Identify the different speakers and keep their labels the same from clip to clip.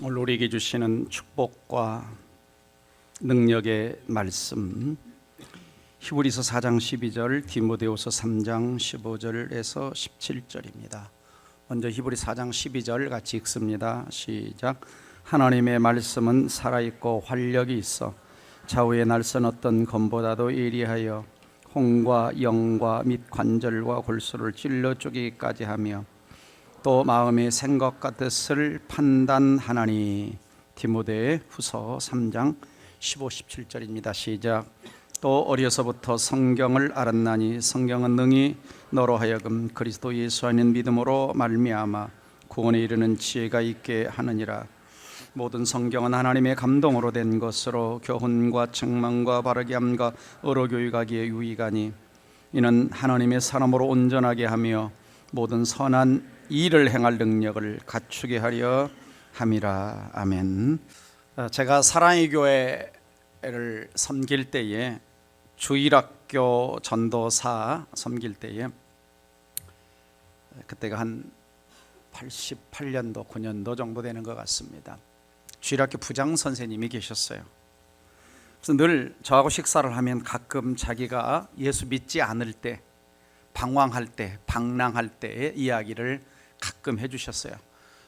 Speaker 1: 오늘 우리에게 주시는 축복과 능력의 말씀, 히브리서 4장 12절, 디모데후서 3장 15절에서 17절입니다. 먼저 히브리 4장 12절 같이 읽습니다. 시작. 하나님의 말씀은 살아있고 활력이 있어 좌우의 날선 어떤 검보다도 예리하여 혼과 영과 및 관절과 골수를 찔러 쪼개기까지 하며 또 마음의 생각과 뜻을 판단하나니. 디모데후서 3장 15, 17절입니다. 시작. 또 어려서부터 성경을 알았나니 성경은 능히 너로 하여금 그리스도 예수 안에 믿음으로 말미암아 구원에 이르는 지혜가 있게 하느니라. 모든 성경은 하나님의 감동으로 된 것으로 교훈과 책망과 바르게 함과 어로 교육하기에 유익하니 이는 하나님의 사람으로 온전하게 하며 모든 선한 일을 행할 능력을 갖추게 하려 함이라. 아멘. 제가 사랑의 교회를 섬길 때에 주일학교 전도사 섬길 때에 그때가 한 88년도 9년도 정도 되는 것 같습니다. 주일학교 부장 선생님이 계셨어요. 그래서 늘 저하고 식사를 하면 가끔 자기가 예수 믿지 않을 때, 방황할 때, 방랑할 때의 이야기를 가끔 해주셨어요.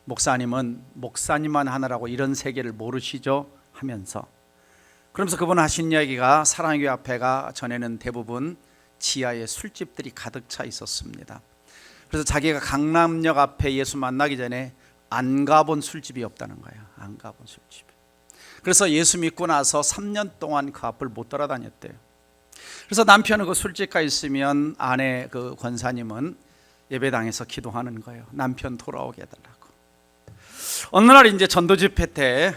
Speaker 1: 목사님은 목사님만 하느라고 이런 세계를 모르시죠? 하면서, 그러면서 그분 하신 이야기가 사랑의 교회 앞에가 전에는 대부분 지하에 술집들이 가득 차 있었습니다. 그래서 자기가 강남역 앞에 예수 만나기 전에 안 가본 술집이 없다는 거예요. 안 가본 술집. 그래서 예수 믿고 나서 3년 동안 그 앞을 못 돌아다녔대요. 그래서 남편은 그 술집 가 있으면 아내 그 권사님은 예배당에서 기도하는 거예요. 남편 돌아오게 해달라고. 어느 날 이제 전도 집회 때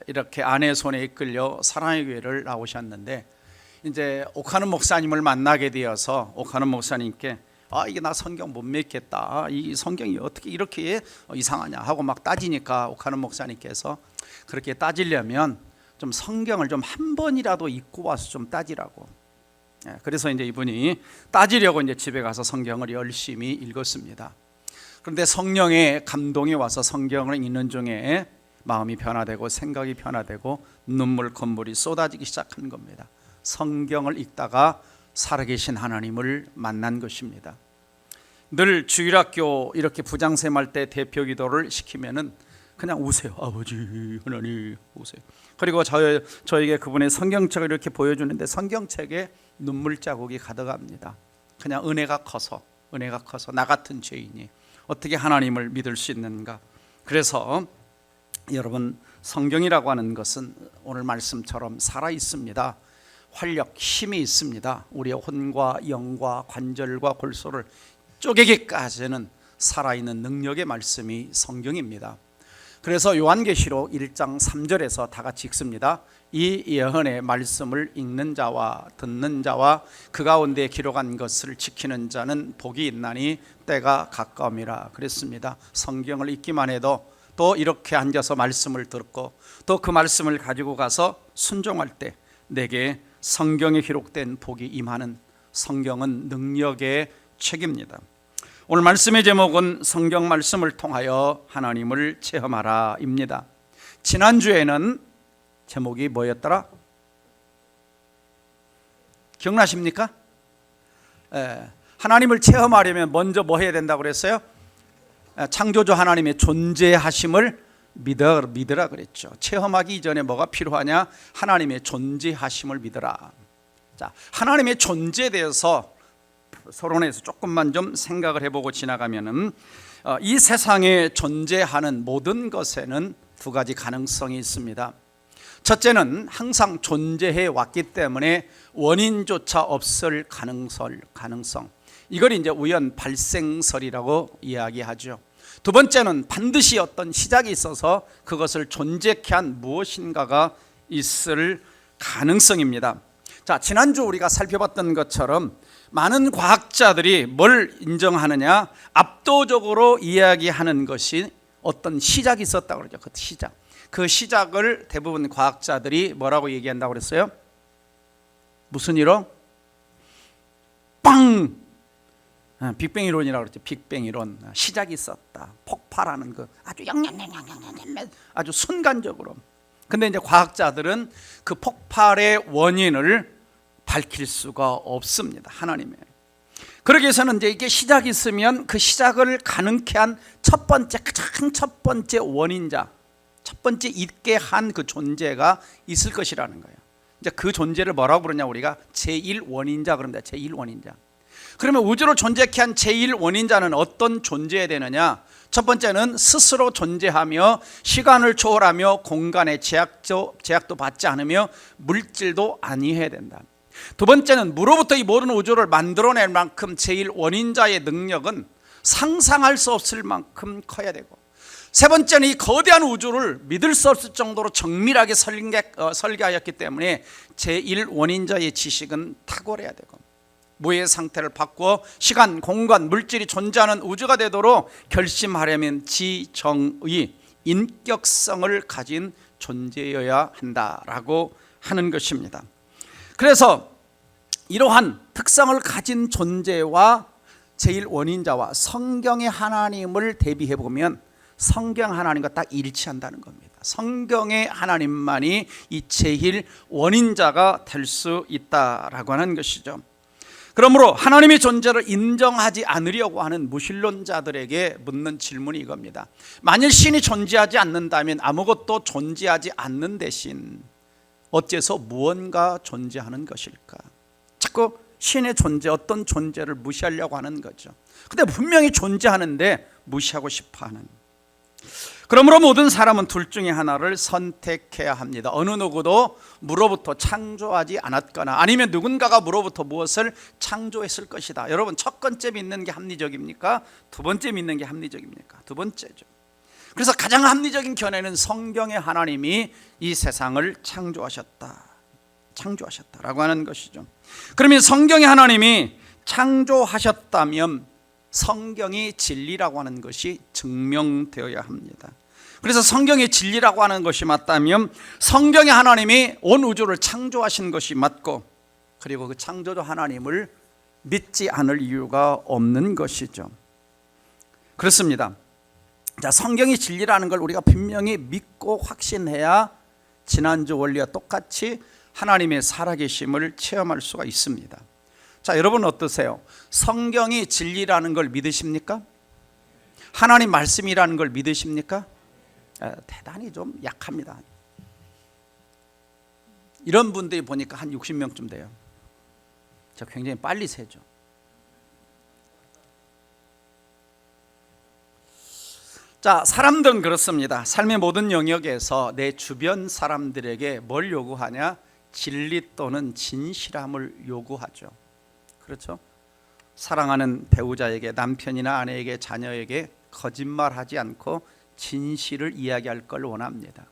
Speaker 1: 이렇게 아내의 손에 이끌려 사랑의 교회를 나오셨는데, 이제 옥하는 목사님을 만나게 되어서 옥하는 목사님께 이게 나 성경 못 믿겠다, 이 성경이 어떻게 이렇게 이상하냐 하고 막 따지니까 옥하는 목사님께서 그렇게 따지려면 좀 성경을 좀 한 번이라도 읽고 와서 좀 따지라고. 그래서 이제 이분이 따지려고 이제 집에 가서 성경을 열심히 읽었습니다. 그런데 성령의 감동이 와서 성경을 읽는 중에 마음이 변화되고 생각이 변화되고 눈물 콧물이 쏟아지기 시작한 겁니다. 성경을 읽다가 살아계신 하나님을 만난 것입니다. 늘 주일학교 이렇게 부장쌤 할 때 대표 기도를 시키면은 그냥 우세요. 아버지 하나님 우세요. 그리고 저에게 그분의 성경책을 이렇게 보여주는데 성경책에 눈물 자국이 가득합니다. 그냥 은혜가 커서 나 같은 죄인이 어떻게 하나님을 믿을 수 있는가. 그래서 여러분, 성경이라고 하는 것은 오늘 말씀처럼 살아 있습니다. 활력, 힘이 있습니다. 우리의 혼과 영과 관절과 골소를 쪼개기까지는 살아있는 능력의 말씀이 성경입니다. 그래서 요한계시록 1장 3절에서 다 같이 읽습니다. 이 예언의 말씀을 읽는 자와 듣는 자와 그 가운데 기록한 것을 지키는 자는 복이 있나니 때가 가까움이라 그랬습니다. 성경을 읽기만 해도 또 이렇게 앉아서 말씀을 듣고 또 그 말씀을 가지고 가서 순종할 때 내게 성경에 기록된 복이 임하는, 성경은 능력의 책입니다. 오늘 말씀의 제목은 성경 말씀을 통하여 하나님을 체험하라 입니다. 지난주에는 제목이 뭐였더라? 기억나십니까? 하나님을 체험하려면 먼저 뭐 해야 된다고 그랬어요? 창조주 하나님의 존재하심을 믿으라 그랬죠. 체험하기 이전에 뭐가 필요하냐? 하나님의 존재하심을 믿으라. 자, 하나님의 존재에 대해서 서론에서 조금만 좀 생각을 해보고 지나가면은 이 세상에 존재하는 모든 것에는 두 가지 가능성이 있습니다. 첫째는 항상 존재해 왔기 때문에 원인조차 없을 가능성. 이걸 이제 우연 발생설이라고 이야기하죠. 두 번째는 반드시 어떤 시작이 있어서 그것을 존재케 한 무엇인가가 있을 가능성입니다. 자, 지난주 우리가 살펴봤던 것처럼 많은 과학자들이 뭘 인정하느냐? 압도적으로 이야기하는 것이 어떤 시작이 있었다고 그러죠. 그 시작을 대부분 과학자들이 뭐라고 얘기한다고 그랬어요? 무슨 일로? 빵! 빅뱅 이론이라고 그랬죠. 빅뱅 이론. 시작이 있었다. 폭발하는 그 아주 영영영영영 아주 순간적으로. 근데 이제 과학자들은 그 폭발의 원인을 밝힐 수가 없습니다. 하나님의. 그러기 위해서는 이제 이게 시작이 있으면 그 시작을 가능케 한 첫 번째, 가장 첫 번째 원인자, 첫 번째 있게 한 그 존재가 있을 것이라는 거예요. 이제 그 존재를 뭐라고 부르냐, 우리가 제1원인자 그럽니다. 제1원인자. 그러면 우주를 존재케 한 제1원인자는 어떤 존재해야 되느냐? 첫 번째는 스스로 존재하며 시간을 초월하며 공간의 제약도 받지 않으며 물질도 아니해야 된다. 두 번째는 무로부터 이 모든 우주를 만들어낼 만큼 제1원인자의 능력은 상상할 수 없을 만큼 커야 되고, 세 번째는 이 거대한 우주를 믿을 수 없을 정도로 정밀하게 설계하였기 때문에 제1원인자의 지식은 탁월해야 되고, 무의 상태를 바꾸어 시간, 공간, 물질이 존재하는 우주가 되도록 결심하려면 지정의, 인격성을 가진 존재여야 한다라고 하는 것입니다. 그래서 이러한 특성을 가진 존재와 제1원인자와 성경의 하나님을 대비해 보면 성경 하나님과 딱 일치한다는 겁니다. 성경의 하나님만이 이 제1원인자가 될 수 있다라고 하는 것이죠. 그러므로 하나님의 존재를 인정하지 않으려고 하는 무신론자들에게 묻는 질문이 이겁니다. 만일 신이 존재하지 않는다면 아무것도 존재하지 않는 대신 어째서 무언가 존재하는 것일까? 자꾸 신의 존재, 어떤 존재를 무시하려고 하는 거죠. 근데 분명히 존재하는데 무시하고 싶어하는. 그러므로 모든 사람은 둘 중에 하나를 선택해야 합니다. 어느 누구도 무로부터 창조하지 않았거나 아니면 누군가가 무로부터 무엇을 창조했을 것이다. 여러분, 첫 번째 믿는 게 합리적입니까? 두 번째 믿는 게 합리적입니까? 두 번째죠. 그래서 가장 합리적인 견해는 성경의 하나님이 이 세상을 창조하셨다라고 하는 것이죠. 그러면 성경의 하나님이 창조하셨다면 성경이 진리라고 하는 것이 증명되어야 합니다. 그래서 성경이 진리라고 하는 것이 맞다면 성경의 하나님이 온 우주를 창조하신 것이 맞고, 그리고 그 창조주 하나님을 믿지 않을 이유가 없는 것이죠. 그렇습니다. 자, 성경이 진리라는 걸 우리가 분명히 믿고 확신해야 지난주 원리와 똑같이 하나님의 살아계심을 체험할 수가 있습니다. 자, 여러분 어떠세요? 성경이 진리라는 걸 믿으십니까? 하나님 말씀이라는 걸 믿으십니까? 대단히 좀 약합니다. 이런 분들이 보니까 한 60명쯤 돼요. 저 굉장히 빨리 세죠. 자, 사람들은 그렇습니다. 삶의 모든 영역에서 내 주변 사람들에게 뭘 요구하냐? 진리 또는 진실함을 요구하죠. 그렇죠? 사랑하는 배우자에게, 남편이나 아내에게, 자녀에게 거짓말하지 않고 진실을 이야기할 걸 원합니다.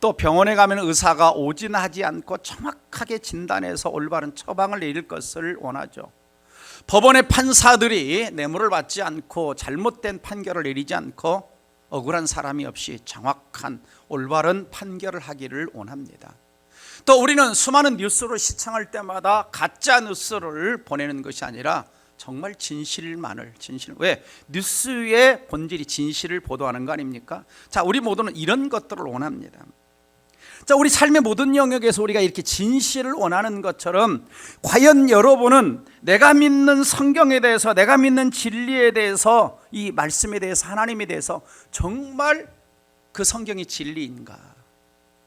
Speaker 1: 또 병원에 가면 의사가 오진하지 않고 정확하게 진단해서 올바른 처방을 내릴 것을 원하죠. 법원의 판사들이 뇌물을 받지 않고 잘못된 판결을 내리지 않고 억울한 사람이 없이 정확한 올바른 판결을 하기를 원합니다. 또 우리는 수많은 뉴스를 시청할 때마다 가짜 뉴스를 보내는 것이 아니라 정말 진실만을, 왜? 뉴스의 본질이 진실을 보도하는 거 아닙니까? 자, 우리 모두는 이런 것들을 원합니다. 자, 우리 삶의 모든 영역에서 우리가 이렇게 진실을 원하는 것처럼 과연 여러분은 내가 믿는 성경에 대해서, 내가 믿는 진리에 대해서, 이 말씀에 대해서, 하나님에 대해서 정말 그 성경이 진리인가?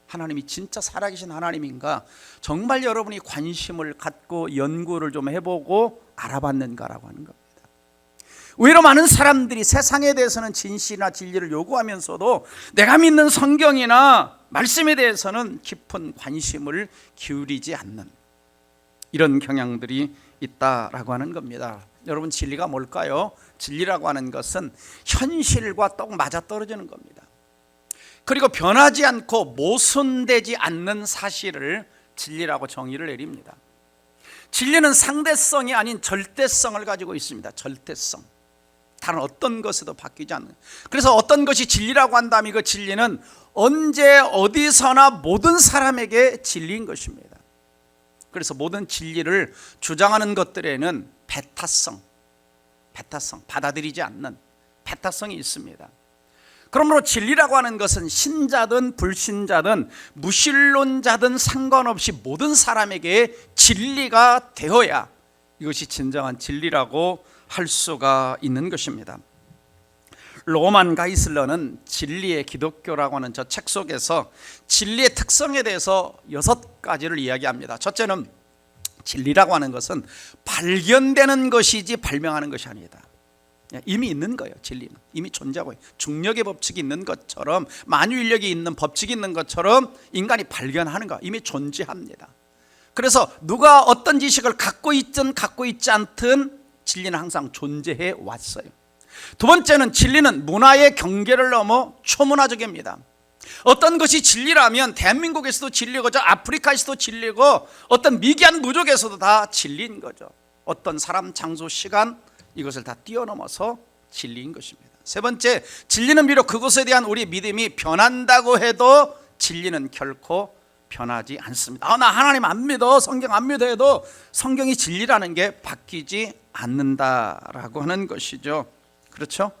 Speaker 1: 하나님이 진짜 살아계신 하나님인가? 정말 여러분이 관심을 갖고 연구를 좀 해보고 알아봤는가라고 하는 겁니다. 오히려 많은 사람들이 세상에 대해서는 진실이나 진리를 요구하면서도 내가 믿는 성경이나 말씀에 대해서는 깊은 관심을 기울이지 않는 이런 경향들이 있다라고 하는 겁니다. 여러분, 진리가 뭘까요? 진리라고 하는 것은 현실과 똑 맞아떨어지는 겁니다. 그리고 변하지 않고 모순되지 않는 사실을 진리라고 정의를 내립니다. 진리는 상대성이 아닌 절대성을 가지고 있습니다. 절대성. 다른 어떤 것에도 바뀌지 않는. 그래서 어떤 것이 진리라고 한다면 그 진리는 언제 어디서나 모든 사람에게 진리인 것입니다. 그래서 모든 진리를 주장하는 것들에는 배타성, 배타성, 받아들이지 않는 배타성이 있습니다. 그러므로 진리라고 하는 것은 신자든 불신자든 무신론자든 상관없이 모든 사람에게 진리가 되어야 이것이 진정한 진리라고 할 수가 있는 것입니다. 로만 가이슬러는 진리의 기독교라고 하는 저 책 속에서 진리의 특성에 대해서 6가지를 이야기합니다. 첫째는 진리라고 하는 것은 발견되는 것이지 발명하는 것이 아니다. 이미 있는 거예요. 진리는 이미 존재하고 중력의 법칙이 있는 것처럼, 만유인력이 있는 법칙이 있는 것처럼 인간이 발견하는 거 이미 존재합니다. 그래서 누가 어떤 지식을 갖고 있든 갖고 있지 않든 진리는 항상 존재해 왔어요. 두 번째는 진리는 문화의 경계를 넘어 초문화적입니다. 어떤 것이 진리라면 대한민국에서도 진리고 저 아프리카에서도 진리고 어떤 미개한 무족에서도 다 진리인 거죠. 어떤 사람, 장소, 시간 이것을 다 뛰어넘어서 진리인 것입니다. 세 번째, 진리는 비록 그것에 대한 우리 믿음이 변한다고 해도 진리는 결코 변하지 않습니다. 나 하나님 안 믿어, 성경 안 믿어 해도 성경이 진리라는 게 바뀌지 않는다라고 하는 것이죠. 그렇죠?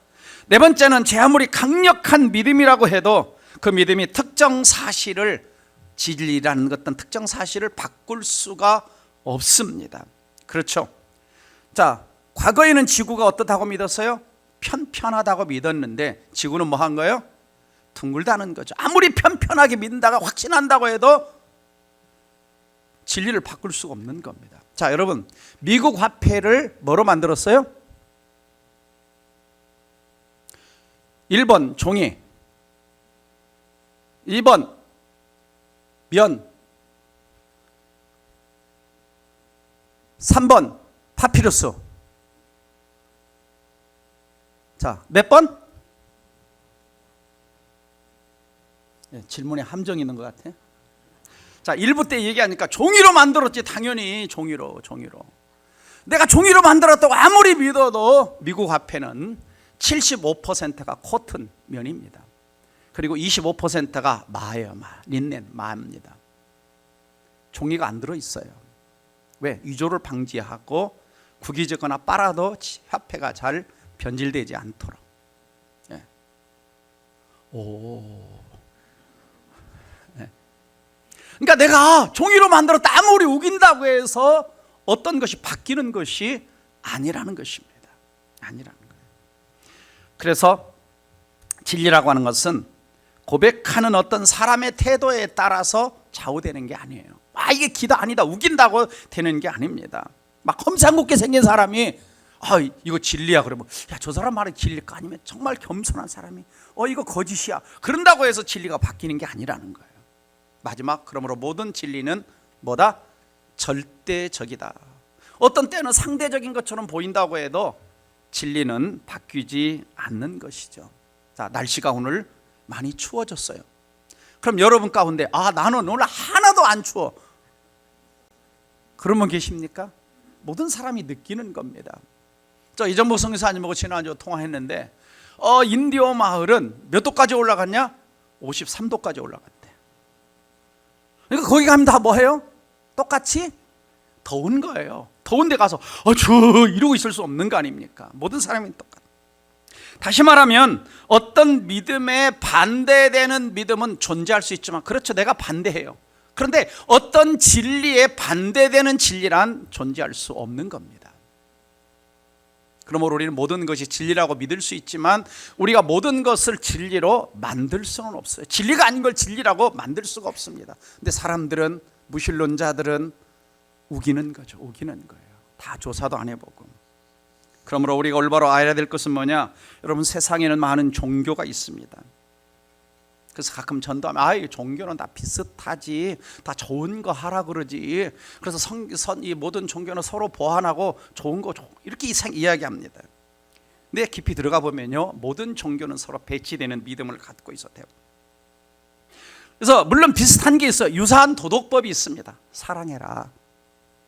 Speaker 1: 네 번째는 제 아무리 강력한 믿음이라고 해도 그 믿음이 특정 사실을, 진리라는 어떤 특정 사실을 바꿀 수가 없습니다. 그렇죠? 자, 과거에는 지구가 어떻다고 믿었어요? 편편하다고 믿었는데 지구는 뭐 한 거예요? 둥글다는 거죠. 아무리 편편하게 믿는다가 확신한다고 해도 진리를 바꿀 수가 없는 겁니다. 자, 여러분, 미국 화폐를 뭐로 만들었어요? 1번 종이, 2번 면, 3번 파피루스. 자, 몇 번? 질문에 함정이 있는 것 같아. 자, 1부 때 얘기하니까 종이로 만들었지. 당연히 종이로. 내가 종이로 만들었다고 아무리 믿어도 미국 화폐는 75%가 코튼 면입니다. 그리고 25%가 마예요. 린넨, 마입니다. 종이가 안 들어있어요. 왜? 위조를 방지하고 구기적거나 빨아도 화폐가 잘 변질되지 않도록. 예. 예. 그러니까 내가 종이로 만들었다 아무리 우긴다고 해서 어떤 것이 바뀌는 것이 아니라는 것입니다. 아니라는 거예요. 그래서 진리라고 하는 것은 고백하는 어떤 사람의 태도에 따라서 좌우되는 게 아니에요. 이게 기다 아니다 우긴다고 되는 게 아닙니다. 막 험상궂게 생긴 사람이 이거 진리야 그러면 저 사람 말이 진리일까? 아니면 정말 겸손한 사람이 이거 거짓이야 그런다고 해서 진리가 바뀌는 게 아니라는 거예요. 마지막, 그러므로 모든 진리는 뭐다? 절대적이다. 어떤 때는 상대적인 것처럼 보인다고 해도 진리는 바뀌지 않는 것이죠. 자, 날씨가 오늘 많이 추워졌어요. 그럼 여러분 가운데 나는 오늘 하나도 안 추워, 그런 분 계십니까? 모든 사람이 느끼는 겁니다. 저 이전부 성교사님하고 지난주 통화했는데 인디오 마을은 몇 도까지 올라갔냐? 53도까지 올라갔대. 그러니까 거기 가면 다 뭐해요? 똑같이 더운 거예요. 더운 데 가서 이러고 있을 수 없는 거 아닙니까? 모든 사람이 똑같아요. 다시 말하면 어떤 믿음에 반대되는 믿음은 존재할 수 있지만, 그렇죠, 내가 반대해요. 그런데 어떤 진리에 반대되는 진리란 존재할 수 없는 겁니다. 그러므로 우리는 모든 것이 진리라고 믿을 수 있지만 우리가 모든 것을 진리로 만들 수는 없어요. 진리가 아닌 걸 진리라고 만들 수가 없습니다. 근데 사람들은, 무신론자들은 우기는 거죠. 우기는 거예요. 다 조사도 안 해보고. 그러므로 우리가 올바로 알아야 될 것은 뭐냐? 여러분, 세상에는 많은 종교가 있습니다. 그래서 가끔 전도하면 종교는 다 비슷하지, 다 좋은 거 하라 그러지. 그래서 이 모든 종교는 서로 보완하고 좋은 거 이렇게 이야기합니다. 근데 깊이 들어가 보면요, 모든 종교는 서로 배치되는 믿음을 갖고 있어요. 그래서 물론 비슷한 게 있어요. 유사한 도덕법이 있습니다. 사랑해라,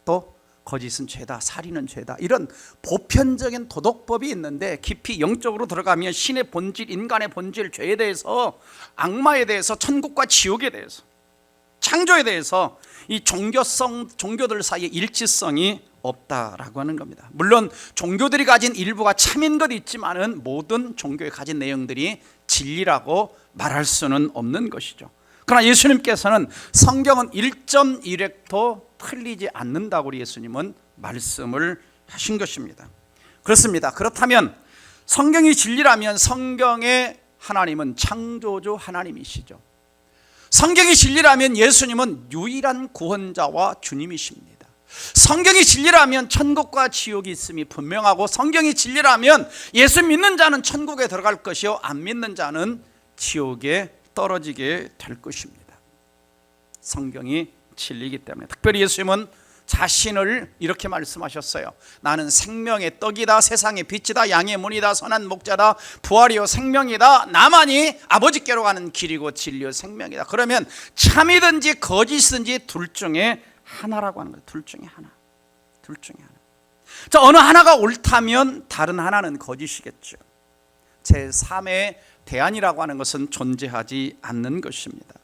Speaker 1: 또 거짓은 죄다, 살인은 죄다, 이런 보편적인 도덕법이 있는데 깊이 영적으로 들어가면 신의 본질, 인간의 본질, 죄에 대해서, 악마에 대해서, 천국과 지옥에 대해서, 창조에 대해서 이 종교들 사이의 일치성이 없다라고 하는 겁니다. 물론 종교들이 가진 일부가 참인 것 있지만은 모든 종교에 가진 내용들이 진리라고 말할 수는 없는 것이죠. 그러나 예수님께서는 성경은 1.1획도 틀리지 않는다고 우리 예수님은 말씀을 하신 것입니다. 그렇습니다. 그렇다면 성경이 진리라면 성경의 하나님은 창조주 하나님이시죠. 성경이 진리라면 예수님은 유일한 구원자와 주님이십니다. 성경이 진리라면 천국과 지옥이 있음이 분명하고, 성경이 진리라면 예수 믿는 자는 천국에 들어갈 것이요 안 믿는 자는 지옥에 떨어지게 될 것입니다. 성경이 진리이기 때문에. 특별히 예수님은 자신을 이렇게 말씀하셨어요. 나는 생명의 떡이다, 세상의 빛이다, 양의 문이다, 선한 목자다, 부활이요 생명이다, 나만이 아버지께로 가는 길이고 진리요 생명이다. 그러면 참이든지 거짓이든지 둘 중에 하나라고 하는 거예요. 둘 중에 하나. 둘 중에 하나. 자, 어느 하나가 옳다면 다른 하나는 거짓이겠죠. 제3의 대안이라고 하는 것은 존재하지 않는 것입니다.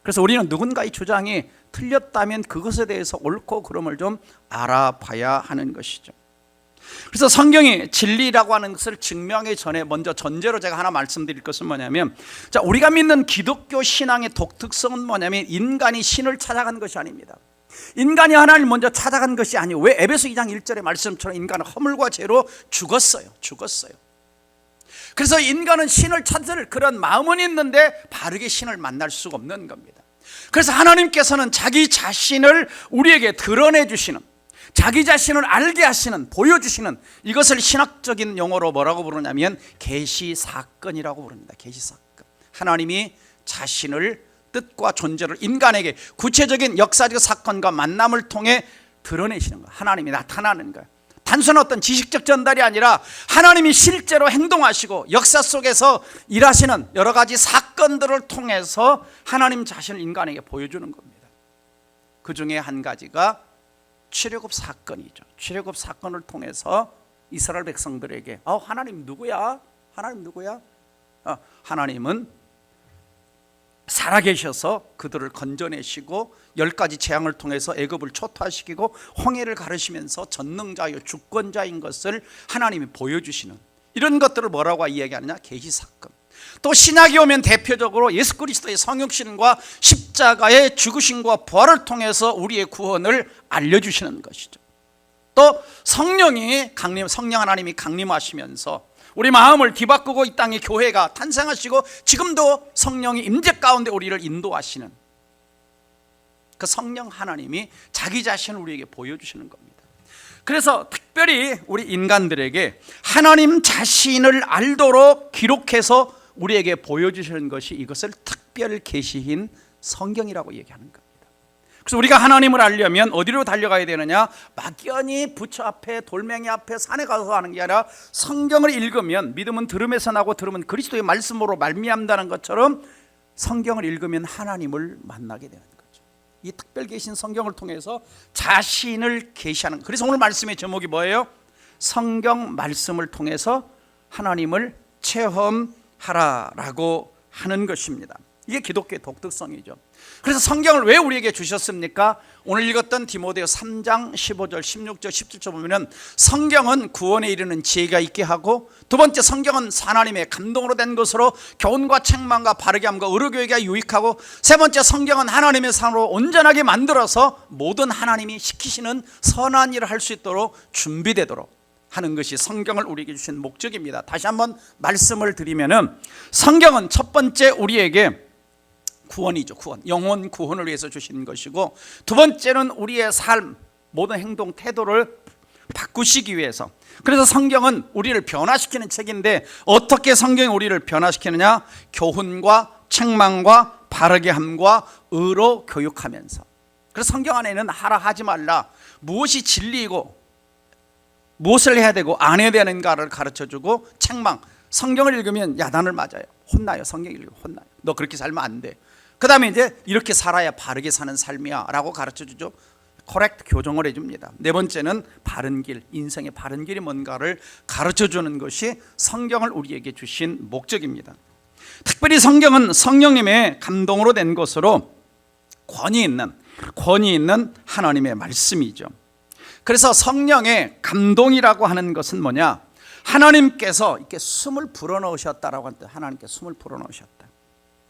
Speaker 1: 그래서 우리는 누군가의 주장이 틀렸다면 그것에 대해서 옳고 그름을 좀 알아봐야 하는 것이죠. 그래서 성경이 진리라고 하는 것을 증명하기 전에 먼저 전제로 제가 하나 말씀드릴 것은 뭐냐면, 자, 우리가 믿는 기독교 신앙의 독특성은 뭐냐면 인간이 신을 찾아간 것이 아닙니다. 인간이 하나님을 먼저 찾아간 것이 아니고, 왜 에베소 2장 1절의 말씀처럼 인간은 허물과 죄로 죽었어요. 그래서 인간은 신을 찾을 그런 마음은 있는데 바르게 신을 만날 수가 없는 겁니다. 그래서 하나님께서는 자기 자신을 우리에게 드러내 주시는, 자기 자신을 알게 하시는, 보여주시는, 이것을 신학적인 용어로 뭐라고 부르냐면 계시사건이라고 부릅니다. 계시사건. 하나님이 자신을, 뜻과 존재를 인간에게 구체적인 역사적 사건과 만남을 통해 드러내시는 거예요. 하나님이 나타나는 거예요. 단순한 어떤 지식적 전달이 아니라 하나님이 실제로 행동하시고 역사 속에서 일하시는 여러 가지 사건들을 통해서 하나님 자신을 인간에게 보여주는 겁니다. 그 중에 한 가지가 출애굽 사건이죠. 출애굽 사건을 통해서 이스라엘 백성들에게 하나님 누구야? 하나님 누구야? 하나님은 살아계셔서 그들을 건져내시고 10가지 재앙을 통해서 애굽을 초토화시키고 홍해를 가르시면서 전능자요 주권자인 것을 하나님이 보여주시는, 이런 것들을 뭐라고 이야기하느냐? 계시사건. 또 신약이 오면 대표적으로 예수 그리스도의 성육신과 십자가의 죽으심과 부활을 통해서 우리의 구원을 알려주시는 것이죠. 또 성령 하나님이 강림하시면서 우리 마음을 뒤바꾸고 이 땅에 교회가 탄생하시고 지금도 성령이 임재 가운데 우리를 인도하시는 그 성령 하나님이 자기 자신을 우리에게 보여주시는 겁니다. 그래서 특별히 우리 인간들에게 하나님 자신을 알도록 기록해서 우리에게 보여주시는 것이 이것을 특별 계시인 성경이라고 얘기하는 겁니다. 그래서 우리가 하나님을 알려면 어디로 달려가야 되느냐? 막연히 부처 앞에, 돌멩이 앞에, 산에 가서 하는 게 아니라 성경을 읽으면, 믿음은 들음에서 나고 들음은 그리스도의 말씀으로 말미암다는 것처럼 성경을 읽으면 하나님을 만나게 되는 거죠. 이 특별 계신 성경을 통해서 자신을 계시하는 거예요. 그래서 오늘 말씀의 제목이 뭐예요? 성경 말씀을 통해서 하나님을 체험하라라고 하는 것입니다. 이게 기독교의 독특성이죠. 그래서 성경을 왜 우리에게 주셨습니까? 오늘 읽었던 디모데 3장 15절, 16절, 17절 보면 성경은 구원에 이르는 지혜가 있게 하고, 두 번째 성경은 하나님의 감동으로 된 것으로 교훈과 책망과 바르게 함과 의로교육에 유익하고, 세 번째 성경은 하나님의 삶으로 온전하게 만들어서 모든 하나님이 시키시는 선한 일을 할 수 있도록 준비되도록 하는 것이 성경을 우리에게 주신 목적입니다. 다시 한번 말씀을 드리면은 성경은 첫 번째 우리에게 구원이죠. 구원, 영혼 구원을 위해서 주신 것이고, 두 번째는 우리의 삶, 모든 행동 태도를 바꾸시기 위해서. 그래서 성경은 우리를 변화시키는 책인데 어떻게 성경이 우리를 변화시키느냐? 교훈과 책망과 바르게 함과 의로 교육하면서. 그래서 성경 안에는 하라 하지 말라, 무엇이 진리이고 무엇을 해야 되고 안 해야 되는가를 가르쳐주고, 책망, 성경을 읽으면 야단을 맞아요. 혼나요. 성경 읽으면 혼나요. 너 그렇게 살면 안 돼. 그 다음에 이제 이렇게 살아야 바르게 사는 삶이야 라고 가르쳐주죠. 코렉트 교정을 해줍니다. 네 번째는 바른 길, 인생의 바른 길이 뭔가를 가르쳐주는 것이 성경을 우리에게 주신 목적입니다. 특별히 성경은 성령님의 감동으로 된 것으로 권위 있는 하나님의 말씀이죠. 그래서 성령의 감동이라고 하는 것은 뭐냐? 하나님께서 이렇게 숨을 불어넣으셨다라고 하는데, 하나님께 숨을 불어넣으셨다.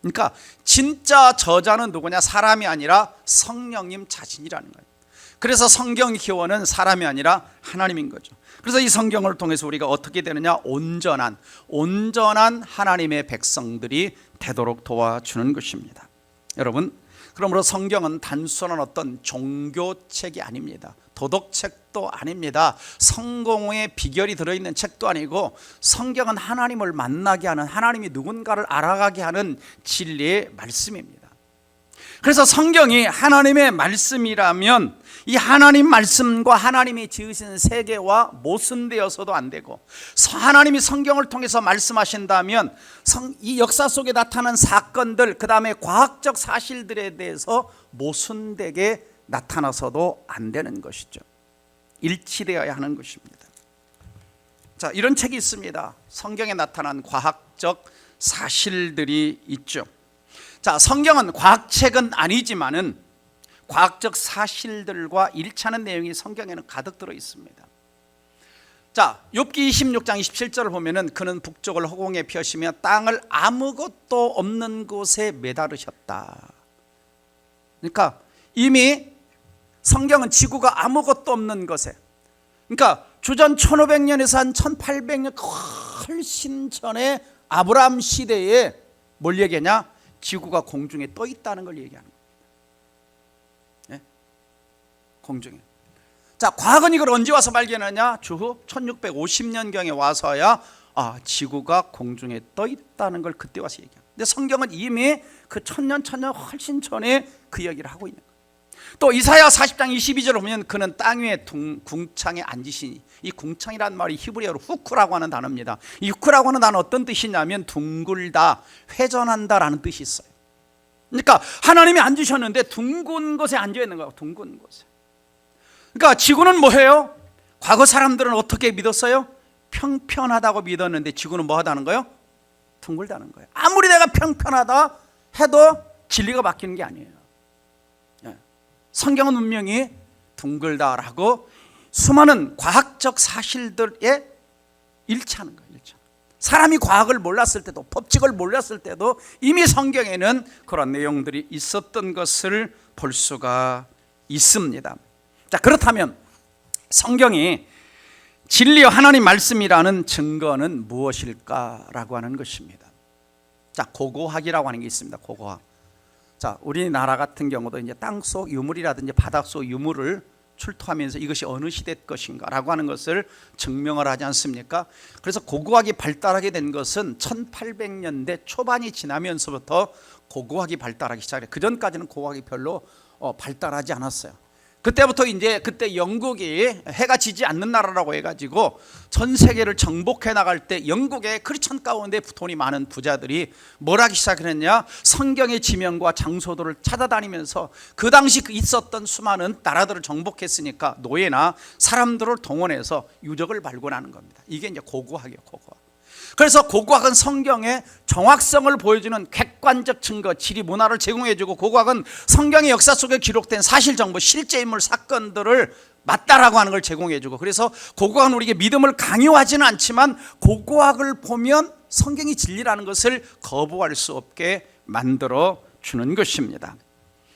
Speaker 1: 그러니까 진짜 저자는 누구냐? 사람이 아니라 성령님 자신이라는 거예요. 그래서 성경 기원은 사람이 아니라 하나님인 거죠. 그래서 이 성경을 통해서 우리가 어떻게 되느냐? 온전한 하나님의 백성들이 되도록 도와주는 것입니다. 여러분, 그러므로 성경은 단순한 어떤 종교책이 아닙니다. 도덕책도 아닙니다. 성공의 비결이 들어있는 책도 아니고, 성경은 하나님을 만나게 하는, 하나님이 누군가를 알아가게 하는 진리의 말씀입니다. 그래서 성경이 하나님의 말씀이라면 이 하나님 말씀과 하나님이 지으신 세계와 모순되어서도 안 되고, 하나님이 성경을 통해서 말씀하신다면 이 역사 속에 나타난 사건들, 그 다음에 과학적 사실들에 대해서 모순되게 나타나서도 안 되는 것이죠. 일치되어야 하는 것입니다. 자, 이런 책이 있습니다. 성경에 나타난 과학적 사실들이 있죠. 자, 성경은 과학책은 아니지만은 과학적 사실들과 일치하는 내용이 성경에는 가득 들어 있습니다. 자, 욥기 26장 27절을 보면은 그는 북쪽을 허공에 펴시며 땅을 아무것도 없는 곳에 매달으셨다. 그러니까 이미 성경은 지구가 아무것도 없는 곳에, 그러니까 주전 1500년에서 한 1800년 훨씬 전에 아브라함 시대에 뭘 얘기하냐? 지구가 공중에 떠 있다는 걸 얘기하는 거예요. 네? 공중에. 자, 과학은 이걸 언제 와서 발견하냐? 주후 1650년경에 와서야 지구가 공중에 떠 있다는 걸 그때 와서 얘기합니다. 근데 성경은 이미 그 천년 훨씬 전에 그 얘기를 하고 있는 거예요. 또 이사야 40장 22절을 보면 그는 땅 위에 궁창에 앉으시니, 이 궁창이라는 말이 히브리어로 후크라고 하는 단어입니다. 이 후크라고 하는 단어 어떤 뜻이냐면 둥글다, 회전한다라는 뜻이 있어요. 그러니까 하나님이 앉으셨는데 둥근 곳에 앉아 있는 거예요. 둥근 곳에. 그러니까 지구는 뭐예요? 과거 사람들은 어떻게 믿었어요? 평평하다고 믿었는데 지구는 뭐 하다는 거예요? 둥글다는 거예요. 아무리 내가 평평하다 해도 진리가 바뀌는 게 아니에요. 성경은 분명히 둥글다라고 수많은 과학적 사실들에 일치하는 거예요. 사람이 과학을 몰랐을 때도, 법칙을 몰랐을 때도 이미 성경에는 그런 내용들이 있었던 것을 볼 수가 있습니다. 자, 그렇다면 성경이 진리와 하나님 말씀이라는 증거는 무엇일까라고 하는 것입니다. 자, 고고학이라고 하는 게 있습니다. 고고학. 자, 우리나라 같은 경우도 이제 땅속 유물이라든지 바닥속 유물을 출토하면서 이것이 어느 시대 것인가 라고 하는 것을 증명을 하지 않습니까? 그래서 고고학이 발달하게 된 것은 1800년대 초반이 지나면서부터 고고학이 발달하기 시작해요. 그 전까지는 고고학이 별로 발달하지 않았어요. 그때부터 이제 그때 영국이 해가 지지 않는 나라라고 해가지고 전 세계를 정복해 나갈 때 영국의 크리스천 가운데 돈이 많은 부자들이 뭘 하기 시작했냐? 성경의 지명과 장소들을 찾아다니면서 그 당시 있었던 수많은 나라들을 정복했으니까 노예나 사람들을 동원해서 유적을 발굴하는 겁니다. 이게 이제 고고학이에요. 고고학. 그래서 고고학은 성경의 정확성을 보여주는 객관적 증거, 지리 문화를 제공해주고, 고고학은 성경의 역사 속에 기록된 사실 정보, 실제 인물 사건들을 맞다라고 하는 걸 제공해주고, 그래서 고고학은 우리에게 믿음을 강요하지는 않지만 고고학을 보면 성경이 진리라는 것을 거부할 수 없게 만들어 주는 것입니다.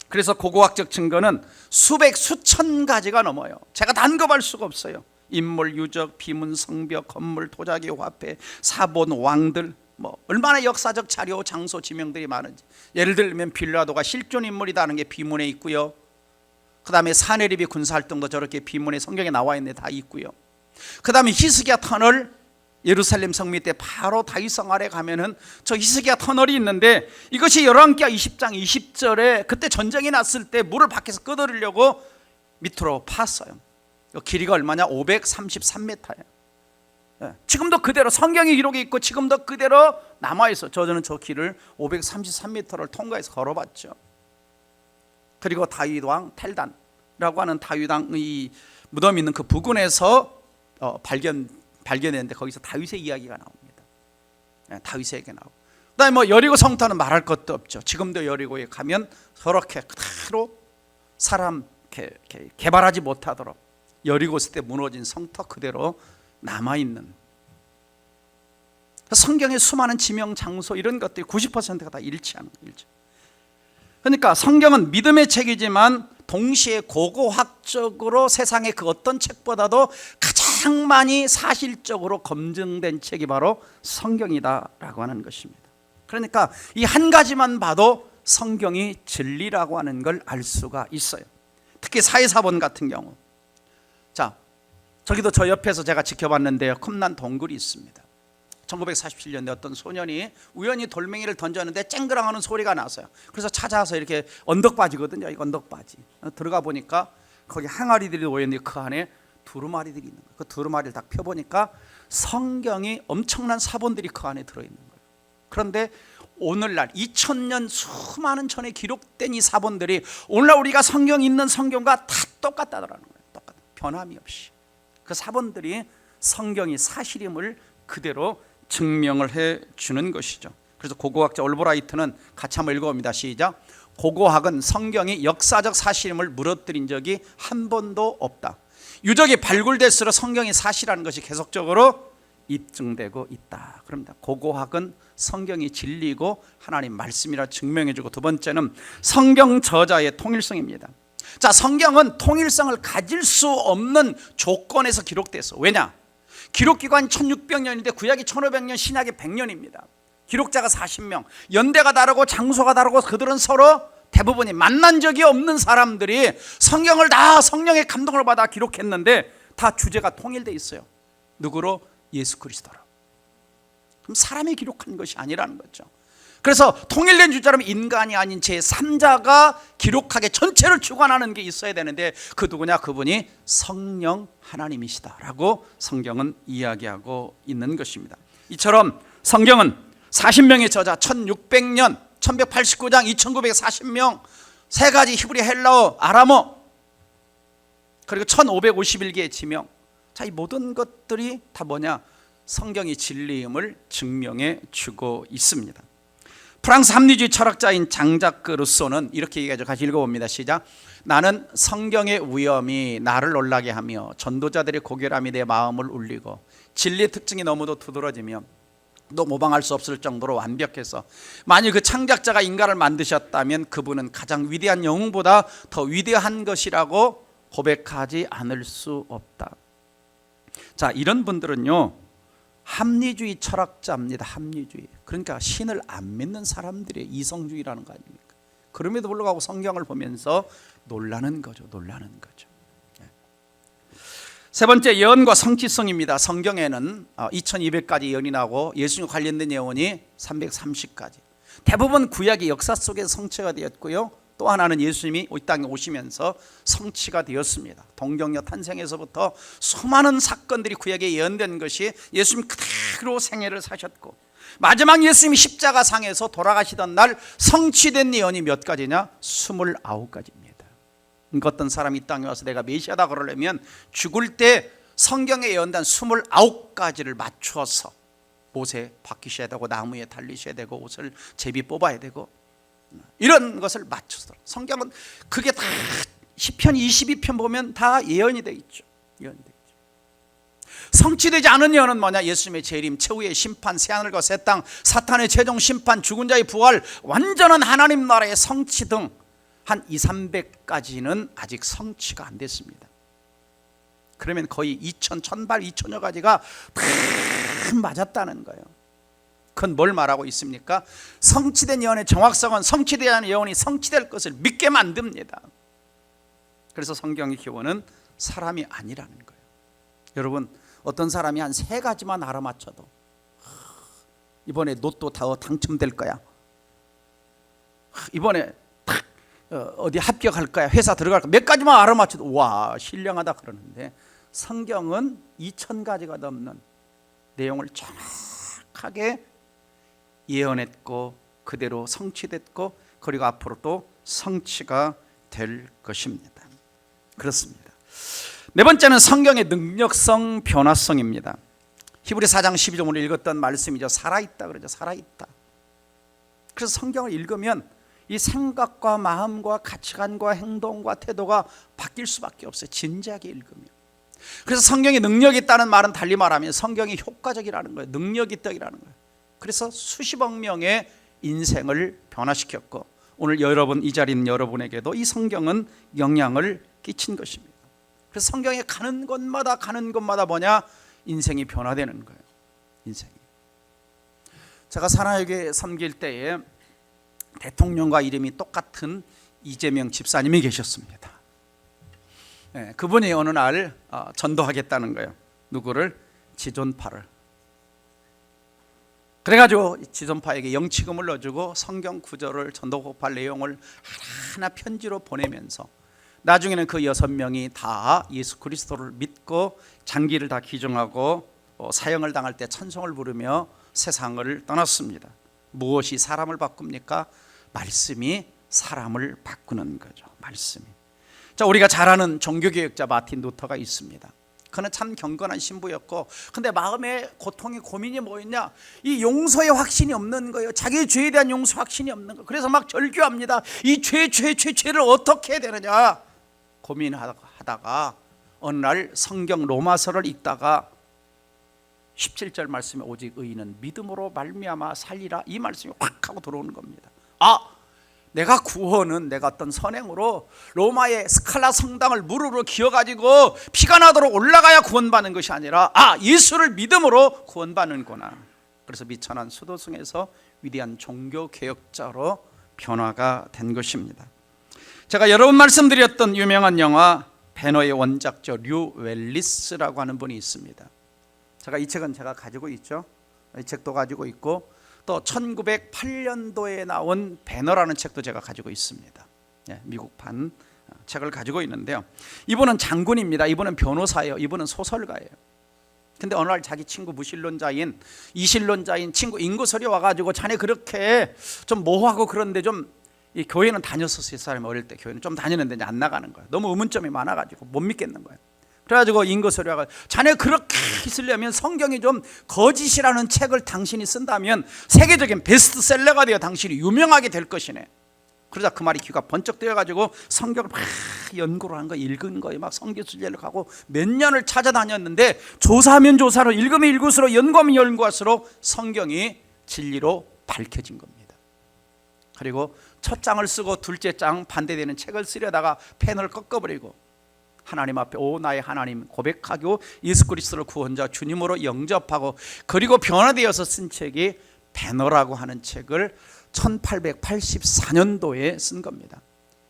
Speaker 1: 그래서 고고학적 증거는 수백 수천 가지가 넘어요. 제가 다 언급할 수가 없어요. 인물, 유적, 비문, 성벽, 건물, 도자기, 화폐, 사본, 왕들, 얼마나 역사적 자료, 장소, 지명들이 많은지. 예를 들면 빌라도가 실존 인물이라는 게 비문에 있고요. 그 다음에 사네립이 군사활동도 저렇게 비문에 성경에 나와 있는데 다 있고요. 그 다음에 히스기야 터널, 예루살렘 성 밑에 바로 다윗성 아래 가면은 저 히스기야 터널이 있는데, 이것이 열왕기하 20장 20절에 그때 전쟁이 났을 때 물을 밖에서 끄덕이려고 밑으로 팠어요. 길이가 얼마냐? 533m예요. 지금도 그대로 성경의 기록이 있고 지금도 그대로 남아있어. 저는 저 길을 533m를 통과해서 걸어봤죠. 그리고 다윗왕 텔단이라고 하는 다윗왕의 무덤이 있는 그 부근에서 발견했는데 거기서 다윗의 이야기가 나옵니다. 다윗의 얘기가 나오고, 그다음에 여리고 성터는 말할 것도 없죠. 지금도 여리고에 가면 저렇게 그대로 사람 개발하지 못하도록 여리고 때 무너진 성터 그대로 남아있는, 성경의 수많은 지명, 장소 이런 것들이 90%가 다 일치하는 거예요. 그러니까 성경은 믿음의 책이지만 동시에 고고학적으로 세상의 그 어떤 책보다도 가장 많이 사실적으로 검증된 책이 바로 성경이다라고 하는 것입니다. 그러니까 이 한 가지만 봐도 성경이 진리라고 하는 걸 알 수가 있어요. 특히 사회사본 같은 경우, 자, 저기도 저 옆에서 제가 지켜봤는데요, 컵난 동굴이 있습니다. 1947년에 어떤 소년이 우연히 돌멩이를 던졌는데 쨍그랑하는 소리가 났어요. 그래서 찾아서 이렇게 언덕바지거든요, 이 언덕바지 들어가 보니까 거기 항아리들이 놓여있는데 그 안에 두루마리들이 있는 거예요. 그 두루마리를 딱 펴보니까 성경이 엄청난 사본들이 그 안에 들어있는 거예요. 그런데 오늘날 2000년 수많은 전에 기록된 이 사본들이 오늘날 우리가 성경 있는 성경과 다 똑같다더라는 거예요. 똑같아, 변함이 없이. 그 사본들이 성경이 사실임을 그대로 증명을 해 주는 것이죠. 그래서 고고학자 올브라이트는 같이 한번 읽어봅니다. 시작. 고고학은 성경이 역사적 사실임을 무너뜨린 적이 한 번도 없다. 유적이 발굴될수록 성경이 사실이라는 것이 계속적으로 입증되고 있다. 그럽니다. 고고학은 성경이 진리고 하나님 말씀이라 증명해주고, 두 번째는 성경 저자의 통일성입니다. 자, 성경은 통일성을 가질 수 없는 조건에서 기록됐어. 왜냐? 기록기관이 1600년인데 구약이 1500년, 신약이 100년입니다. 기록자가 40명, 연대가 다르고 장소가 다르고 그들은 서로 대부분이 만난 적이 없는 사람들이 성경을 다 성령의 감동을 받아 기록했는데 다 주제가 통일되어 있어요. 누구로? 예수 그리스도로. 그럼 사람이 기록한 것이 아니라는 거죠. 그래서 통일된 주자라면 인간이 아닌 제3자가 기록하게 전체를 주관하는 게 있어야 되는데 그 누구냐? 그분이 성령 하나님이시다라고 성경은 이야기하고 있는 것입니다. 이처럼 성경은 40명의 저자, 1600년, 1189장, 2940명, 세 가지 히브리, 헬라어, 아람어, 그리고 1551개의 지명. 자, 이 모든 것들이 다 뭐냐? 성경이 진리임을 증명해 주고 있습니다. 프랑스 합리주의 철학자인 장자크 루소는 이렇게 얘기하죠. 같이 읽어봅니다. 시작. 나는 성경의 위엄이 나를 놀라게 하며 전도자들의 고결함이 내 마음을 울리고 진리의 특징이 너무도 두드러지며 또 모방할 수 없을 정도로 완벽해서 만일 그 창작자가 인간을 만드셨다면 그분은 가장 위대한 영웅보다 더 위대한 것이라고 고백하지 않을 수 없다. 자, 이런 분들은요, 합리주의 철학자입니다. 합리주의. 그러니까 신을 안 믿는 사람들의 이성주의라는 거 아닙니까? 그럼에도 불구하고 성경을 보면서 놀라는 거죠. 놀라는 거죠. 세 번째, 예언과 성취성입니다. 성경에는 2200가지 예언이 나오고 예수님 관련된 예언이 330가지. 대부분 구약의 역사 속에서 성취가 되었고요. 또 하나는 예수님이 이 땅에 오시면서 성취가 되었습니다. 동정녀 탄생에서부터 수많은 사건들이 구약에 예언된 것이 예수님 그대로 생애를 사셨고, 마지막 예수님이 십자가상에서 돌아가시던 날 성취된 예언이 몇 가지냐? 29가지입니다. 그러니까 어떤 사람이 이 땅에 와서 내가 메시아다 그러려면 죽을 때 성경에 예언된 29가지를 맞춰서 옷에 박히셔야 되고 나무에 달리셔야 되고 옷을 제비 뽑아야 되고 이런 것을 맞춰서, 성경은 그게 다 시편 22편 보면 다 예언이 되어 있죠. 예언이 되어 있죠. 성취되지 않은 예언은 뭐냐? 예수님의 재림, 최후의 심판, 새하늘과 새 땅, 사탄의 최종 심판, 죽은 자의 부활, 완전한 하나님 나라의 성취 등 한 200~300가지는 아직 성취가 안 됐습니다. 그러면 거의 1000여 가지가 다 맞았다는 거예요. 그건 뭘 말하고 있습니까? 성취된 예언의 정확성은 성취되지 않은 예언이 성취될 것을 믿게 만듭니다. 그래서 성경의 기원은 사람이 아니라는 거예요. 여러분, 어떤 사람이 한 3가지만 알아맞혀도 이번에 로또 다 당첨될 거야, 이번에 어디 합격할 거야, 회사 들어갈 거야, 몇 가지만 알아맞혀도 와 신령하다 그러는데, 성경은 2000가지가 넘는 내용을 정확하게 예언했고 그대로 성취됐고 그리고 앞으로 또 성취가 될 것입니다. 그렇습니다. 네 번째는 성경의 능력성, 변화성입니다. 히브리 4장 12절 오늘 읽었던 말씀이죠. 살아있다 그러죠. 살아있다. 그래서 성경을 읽으면 이 생각과 마음과 가치관과 행동과 태도가 바뀔 수밖에 없어요. 진지하게 읽으면. 그래서 성경에 능력이 있다는 말은 달리 말하면 성경이 효과적이라는 거예요. 능력이 있다라는 거예요. 그래서 수십억 명의 인생을 변화시켰고 오늘 여러분, 이 자리에 있는 여러분에게도 이 성경은 영향을 끼친 것입니다. 그래서 성경에 가는 곳마다 뭐냐? 인생이 변화되는 거예요. 인생이. 제가 사나이교회 섬길 때에 대통령과 이름이 똑같은 이재명 집사님이 계셨습니다. 네, 그분이 어느 날 전도하겠다는 거예요. 누구를? 지존파를. 그래가지고 지존파에게 영치금을 넣어주고 성경 구절을 전도법할 내용을 하나하나 편지로 보내면서 나중에는 그 6명이 다 예수 그리스도를 믿고 장기를 다 기증하고 사형을 당할 때 찬송을 부르며 세상을 떠났습니다. 무엇이 사람을 바꿉니까? 말씀이 사람을 바꾸는 거죠. 말씀이. 자, 우리가 잘 아는 종교개혁자 마틴 루터가 있습니다. 그는 참 경건한 신부였고, 근데 마음에 고통이, 고민이 뭐였냐? 이 용서의 확신이 없는 거예요. 자기의 죄에 대한 용서 확신이 없는 거예요. 그래서 막 절규합니다. 이 죄를 어떻게 해야 되느냐 고민하다가 어느 날 성경 로마서를 읽다가 17절 말씀에 오직 의인은 믿음으로 말미암아 살리라, 이 말씀이 확 하고 들어오는 겁니다. 내가 구원은 내가 어떤 선행으로 로마의 스칼라 성당을 무릎으로 기어가지고 피가 나도록 올라가야 구원받는 것이 아니라 예수를 믿음으로 구원받는구나. 그래서 미천한 수도승에서 위대한 종교개혁자로 변화가 된 것입니다. 제가 여러 번 말씀드렸던 유명한 영화 배너의 원작자 류 웰리스라고 하는 분이 있습니다. 제가 이 책은 제가 가지고 있죠. 이 책도 가지고 있고 또 1908년도에 나온 배너라는 책도 제가 가지고 있습니다. 미국판 책을 가지고 있는데요. 이분은 장군입니다. 이분은 변호사예요. 이분은 소설가예요. 근데 어느 날 자기 친구 무신론자인 이신론자인 친구 인구설이 와가지고 자네 그렇게 좀 모호하고 그런데 좀 이 교회는 다녔었어요. 이 사람이 어릴 때 교회는 좀 다니는데 이제 안 나가는 거예요. 너무 의문점이 많아가지고 못 믿겠는 거예요. 그래가지고 인구설이 와가지고 자네 그렇게 있으려면 성경이 좀 거짓이라는 책을 당신이 쓴다면 세계적인 베스트셀러가 되어 당신이 유명하게 될 것이네. 그러자 그 말이 귀가 번쩍 뜨여가지고 성경을 막 연구를 한 거, 읽은 거에 막 성교순례를 가고 몇 년을 찾아다녔는데 조사하면 조사로 읽으면 읽을수록 연구하면 연구할수록 성경이 진리로 밝혀진 겁니다. 그리고 첫 장을 쓰고 둘째 장 반대되는 책을 쓰려다가 펜을 꺾어버리고 하나님 앞에 나의 하나님 고백하고 예수 그리스도를 구원자 주님으로 영접하고 그리고 변화되어서 쓴 책이 배너라고 하는 책을 1884년도에 쓴 겁니다.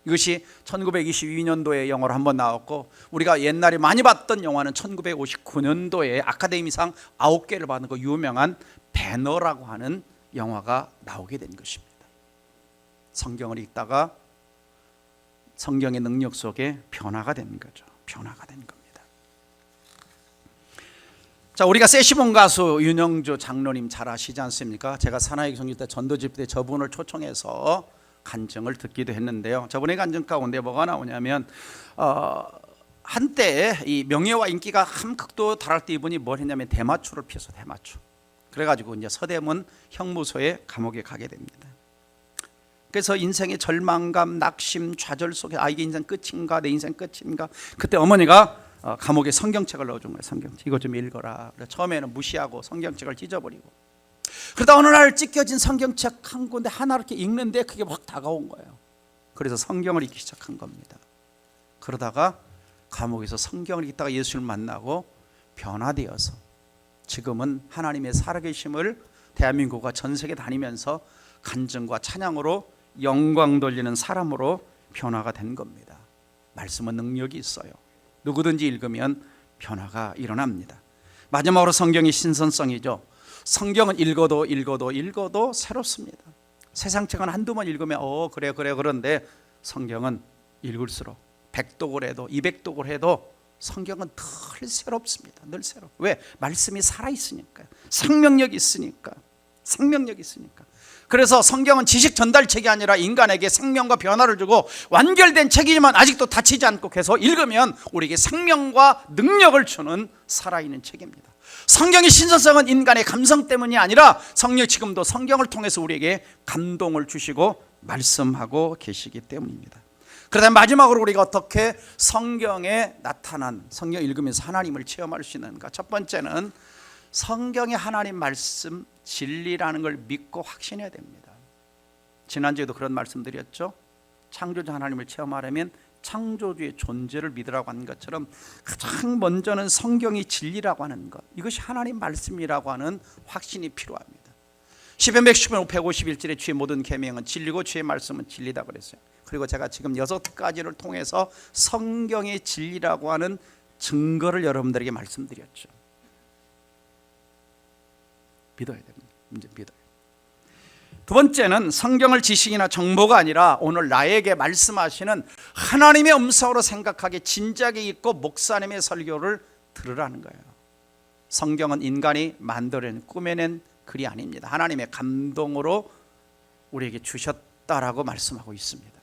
Speaker 1: 이것이 1922년도에 영어로 한번 나왔고 우리가 옛날에 많이 봤던 영화는 1959년도에 아카데미상 9개를 받은 그 유명한 배너라고 하는 영화가 나오게 된 것입니다. 성경을 읽다가 성경의 능력 속에 변화가 된 거죠. 변화가 된 겁니다. 자, 우리가 세시몬 가수 윤영주 장로님 잘 아시지 않습니까? 제가 사나이 성교 때 전도 집회 때 저분을 초청해서 간증을 듣기도 했는데요. 저분의 간증 가운데 뭐가 나오냐면 한때 이 명예와 인기가 한 극도 달할 때 이분이 뭘 했냐면 대마초를 피워서 대마초. 그래가지고 이제 서대문 형무소에 감옥에 가게 됩니다. 그래서 인생의 절망감, 낙심, 좌절 속에 이게 인생 끝인가, 내 인생 끝인가. 그때 어머니가 감옥에 성경책을 넣어준 거예요. 성경책 이거 좀 읽어라. 처음에는 무시하고 성경책을 찢어버리고 그러다 어느 날 찢겨진 성경책 한 군데 하나 이렇게 읽는데 그게 확 다가온 거예요. 그래서 성경을 읽기 시작한 겁니다. 그러다가 감옥에서 성경을 읽다가 예수를 만나고 변화되어서 지금은 하나님의 살아계심을 대한민국과 전 세계 다니면서 간증과 찬양으로 영광 돌리는 사람으로 변화가 된 겁니다. 말씀은 능력이 있어요. 누구든지 읽으면 변화가 일어납니다. 마지막으로 성경의 신선성이죠. 성경은 읽어도 새롭습니다. 세상 책은 한두 번 읽으면 그래 그런데 성경은 읽을수록 100독을 해도 200독을 해도 성경은 늘 새롭습니다. 늘 새롭. 왜? 말씀이 살아있으니까요. 생명력이 있으니까. 그래서 성경은 지식 전달책이 아니라 인간에게 생명과 변화를 주고 완결된 책이지만 아직도 닫히지 않고 계속 읽으면 우리에게 생명과 능력을 주는 살아있는 책입니다. 성경의 신선성은 인간의 감성 때문이 아니라 성령 지금도 성경을 통해서 우리에게 감동을 주시고 말씀하고 계시기 때문입니다. 그러다 마지막으로 우리가 어떻게 성경에 나타난, 성경 읽으면서 하나님을 체험할 수 있는가? 첫 번째는 성경의 하나님 말씀 진리라는 걸 믿고 확신해야 됩니다. 지난주에도 그런 말씀드렸죠. 창조주 하나님을 체험하려면 창조주의 존재를 믿으라고 하는 것처럼 가장 먼저는 성경이 진리라고 하는 것, 이것이 하나님 말씀이라고 하는 확신이 필요합니다. 시편 151절에 주의 모든 계명은 진리고 주의 말씀은 진리다 그랬어요. 그리고 제가 지금 6가지를 통해서 성경의 진리라고 하는 증거를 여러분들에게 말씀드렸죠. 믿어야 됩니다. 이제 믿어요. 두 번째는 성경을 지식이나 정보가 아니라 오늘 나에게 말씀하시는 하나님의 음성으로 생각하게 진지하게 읽고 목사님의 설교를 들으라는 거예요. 성경은 인간이 만들어낸, 꾸며낸 글이 아닙니다. 하나님의 감동으로 우리에게 주셨다라고 말씀하고 있습니다.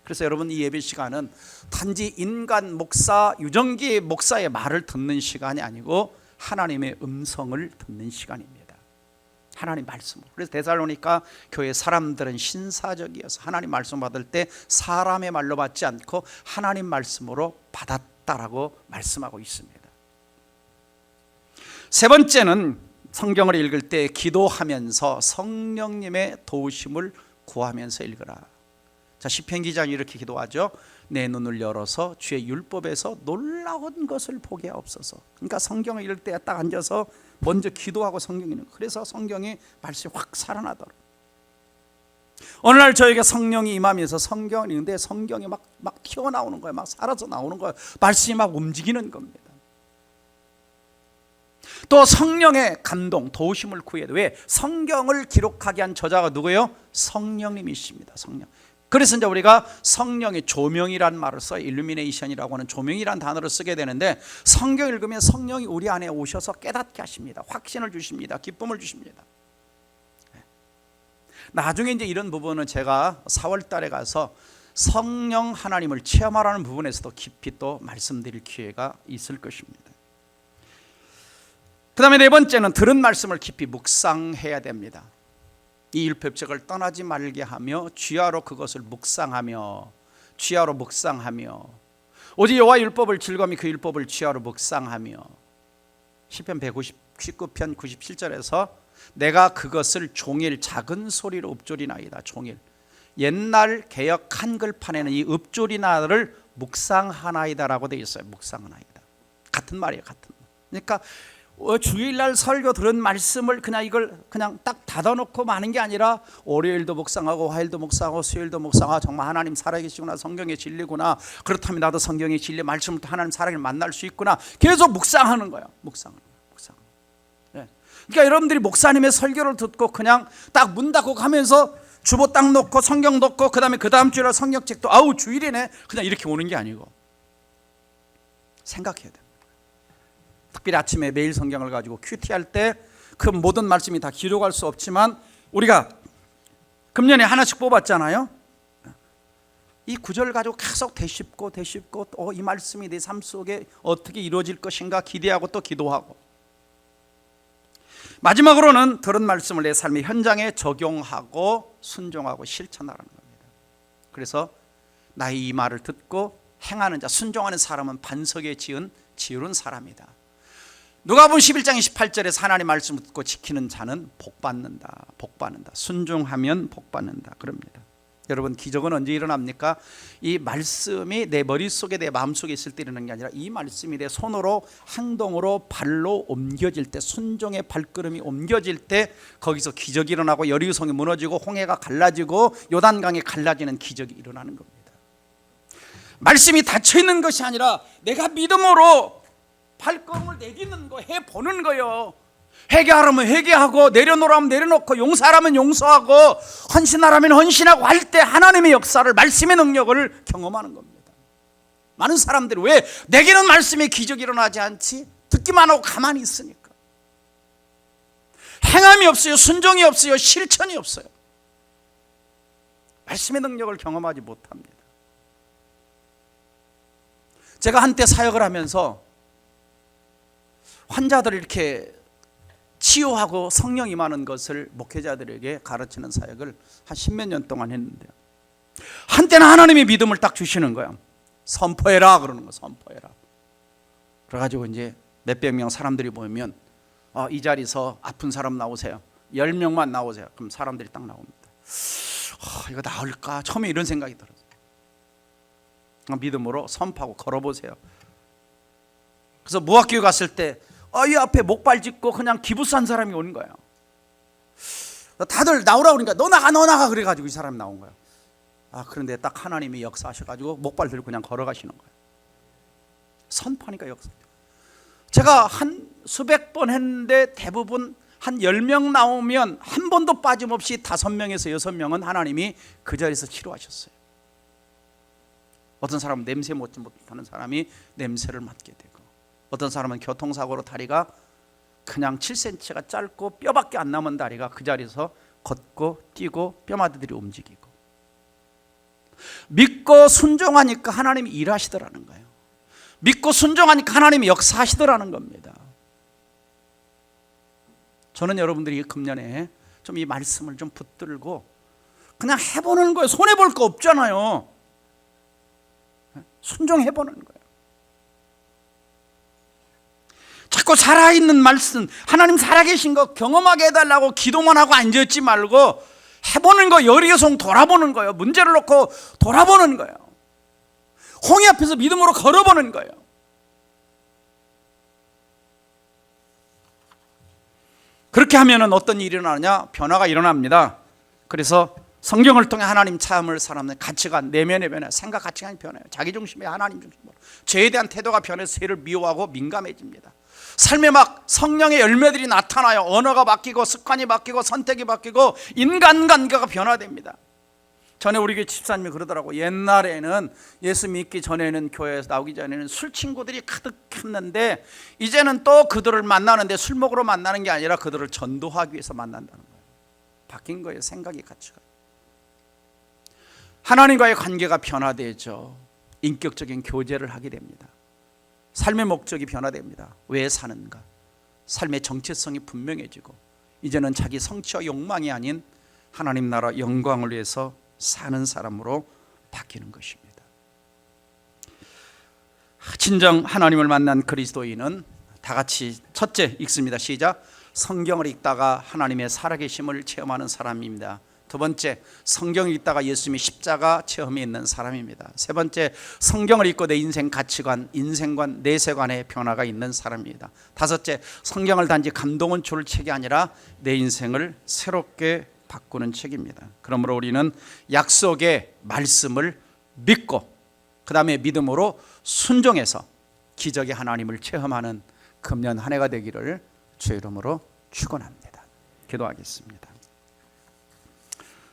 Speaker 1: 그래서 여러분, 이 예배 시간은 단지 인간 목사, 유정기 목사의 말을 듣는 시간이 아니고 하나님의 음성을 듣는 시간입니다. 하나님 말씀으로. 그래서 데살로니가 교회 사람들은 신사적이어서 하나님 말씀 받을 때 사람의 말로 받지 않고 하나님 말씀으로 받았다라고 말씀하고 있습니다. 세 번째는 성경을 읽을 때 기도하면서 성령님의 도우심을 구하면서 읽으라. 자, 시편 기자는 이렇게 기도하죠. 내 눈을 열어서 주의 율법에서 놀라운 것을 보게 하옵소서. 그러니까 성경을 읽을 때 딱 앉아서 먼저 기도하고 성경 읽는, 그래서 성경의 말씀이 확 살아나더라. 어느 날 저에게 성령이 임하면서 성경을 읽는데 성경이 막 튀어나오는 거예요. 막 살아서 나오는 거예요. 말씀이 막 움직이는 겁니다. 또 성령의 감동, 도우심을 구해야 돼. 왜? 성경을 기록하게 한 저자가 누구예요? 성령님이십니다. 성령. 그래서 이제 우리가 성령의 조명이란 말을 써요. 일루미네이션이라고 하는 조명이란 단어를 쓰게 되는데, 성경 읽으면 성령이 우리 안에 오셔서 깨닫게 하십니다. 확신을 주십니다. 기쁨을 주십니다. 나중에 이제 이런 부분은 제가 4월 달에 가서 성령 하나님을 체험하라는 부분에서도 깊이 또 말씀드릴 기회가 있을 것입니다. 그 다음에 네 번째는 들은 말씀을 깊이 묵상해야 됩니다. 이 율법책을 떠나지 말게 하며 주야로 그것을 묵상하며, 주야로 묵상하며, 오직 여호와 율법을 즐거이 그 율법을 주야로 묵상하며. 시편 119편 97절에서 내가 그것을 종일 작은 소리로 읊조리나이다. 종일. 옛날 개역 한글판에는 이 읊조리나를 묵상하나이다라고 되어 있어요. 묵상하나이다. 같은 말이에요. 같은 말. 그러니까 주일날 설교 들은 말씀을 그냥 이걸 그냥 딱 닫아놓고 마는 게 아니라 월요일도 묵상하고 화요일도 묵상하고 수요일도 묵상하고, 정말 하나님 살아계시구나, 성경의 진리구나, 그렇다면 나도 성경의 진리 말씀을 또 하나님 살아계를 만날 수 있구나, 계속 묵상하는 거예요. 묵상하는 거예요. 묵상. 네. 그러니까 여러분들이 목사님의 설교를 듣고 그냥 딱 문 닫고 가면서 주보 딱 놓고 성경 놓고 그 다음 주일날 성경책도 아우 주일이네 그냥 이렇게 오는 게 아니고 생각해야 돼요. 특별히 아침에 매일 성경을 가지고 큐티할 때 그 모든 말씀이 다 기록할 수 없지만 우리가 금년에 하나씩 뽑았잖아요. 이 구절을 가지고 계속 되짚고 이 말씀이 내 삶 속에 어떻게 이루어질 것인가 기대하고 또 기도하고, 마지막으로는 들은 말씀을 내 삶의 현장에 적용하고 순종하고 실천하라는 겁니다. 그래서 나의 이 말을 듣고 행하는 자, 순종하는 사람은 반석에 지은 사람이다. 누가복음 11장 28절에서 하나님 말씀을 듣고 지키는 자는 복받는다. 복받는다. 순종하면 복받는다. 그럽니다. 여러분, 기적은 언제 일어납니까? 이 말씀이 내 머릿속에 내 마음속에 있을 때 일어나는 게 아니라 이 말씀이 내 손으로 행동으로 발로 옮겨질 때, 순종의 발걸음이 옮겨질 때 거기서 기적이 일어나고 여리고성이 무너지고 홍해가 갈라지고 요단강이 갈라지는 기적이 일어나는 겁니다. 말씀이 닫혀있는 것이 아니라 내가 믿음으로 발걸음을 내딛는 거, 해보는 거요. 회개하라면 회개하고, 내려놓으라면 내려놓고, 용서하라면 용서하고, 헌신하라면 헌신하고 할 때 하나님의 역사를, 말씀의 능력을 경험하는 겁니다. 많은 사람들이 왜 내게는 말씀의 기적이 일어나지 않지? 듣기만 하고 가만히 있으니까. 행함이 없어요. 순종이 없어요. 실천이 없어요. 말씀의 능력을 경험하지 못합니다. 제가 한때 사역을 하면서 환자들을 이렇게 치유하고 성령 임하는 것을 목회자들에게 가르치는 사역을 한 10몇 년 동안 했는데요, 한때는 하나님이 믿음을 딱 주시는 거예요. 선포해라 그러는 거예요. 선포해라. 그래가지고 이제 몇백 명 사람들이 모이면 이 자리에서 아픈 사람 나오세요. 10명만 나오세요. 그럼 사람들이 딱 나옵니다. 이거 나올까? 처음에 이런 생각이 들었어요. 믿음으로 선포하고 걸어보세요. 그래서 무학교에 갔을 때 이 앞에 목발 짚고 그냥 기부산 사람이 오는 거예요. 다들 나오라 그러니까 너 나가 그래가지고 이 사람이 나온 거예요. 그런데 딱 하나님이 역사하셔가지고 목발 들고 그냥 걸어가시는 거예요. 선포하니까 역사. 제가 한 수백 번 했는데 대부분 한 10명 나오면 한 번도 빠짐없이 5명에서 6명은 하나님이 그 자리에서 치료하셨어요. 어떤 사람은 냄새 맡지 못하는 사람이 냄새를 맡게 되고, 어떤 사람은 교통사고로 다리가 그냥 7cm가 짧고 뼈밖에 안 남은 다리가 그 자리에서 걷고 뛰고 뼈마디들이 움직이고, 믿고 순종하니까 하나님이 일하시더라는 거예요. 믿고 순종하니까 하나님이 역사하시더라는 겁니다. 저는 여러분들이 금년에 좀 이 말씀을 좀 붙들고 그냥 해보는 거예요. 손해볼 거 없잖아요. 순종해보는 거예요. 자꾸 살아있는 말씀, 하나님 살아계신 거 경험하게 해달라고 기도만 하고 앉아있지 말고 해보는 거, 여리여성 돌아보는 거예요. 문제를 놓고 돌아보는 거예요. 홍해 앞에서 믿음으로 걸어보는 거예요. 그렇게 하면은 어떤 일이 일어나느냐? 변화가 일어납니다. 그래서 성경을 통해 하나님 체험을 사람의 가치관, 내면의 변화, 생각 가치관이 변해요. 자기중심이 하나님 중심으로, 죄에 대한 태도가 변해서 죄를 미워하고 민감해집니다. 삶에 막 성령의 열매들이 나타나요. 언어가 바뀌고 습관이 바뀌고 선택이 바뀌고 인간관계가 변화됩니다. 전에 우리 교회 집사님이 그러더라고. 옛날에는 예수 믿기 전에는, 교회에서 나오기 전에는 술 친구들이 가득했는데 이제는 또 그들을 만나는데 술 먹으러 만나는 게 아니라 그들을 전도하기 위해서 만난다는 거예요. 바뀐 거예요. 생각이, 가치가. 하나님과의 관계가 변화되죠. 인격적인 교제를 하게 됩니다. 삶의 목적이 변화됩니다. 왜 사는가? 삶의 정체성이 분명해지고 이제는 자기 성취와 욕망이 아닌 하나님 나라 영광을 위해서 사는 사람으로 바뀌는 것입니다. 진정 하나님을 만난 그리스도인은 다 같이 첫째 읽습니다. 시작. 성경을 읽다가 하나님의 살아계심을 체험하는 사람입니다. 두 번째, 성경을 읽다가 예수님의 십자가 체험이 있는 사람입니다. 세 번째, 성경을 읽고 내 인생 가치관, 인생관, 내세관의 변화가 있는 사람입니다. 다섯째, 성경을 단지 감동은 줄 책이 아니라 내 인생을 새롭게 바꾸는 책입니다. 그러므로 우리는 약속의 말씀을 믿고 그 다음에 믿음으로 순종해서 기적의 하나님을 체험하는 금년 한 해가 되기를 주의 이름으로 축원합니다. 기도하겠습니다.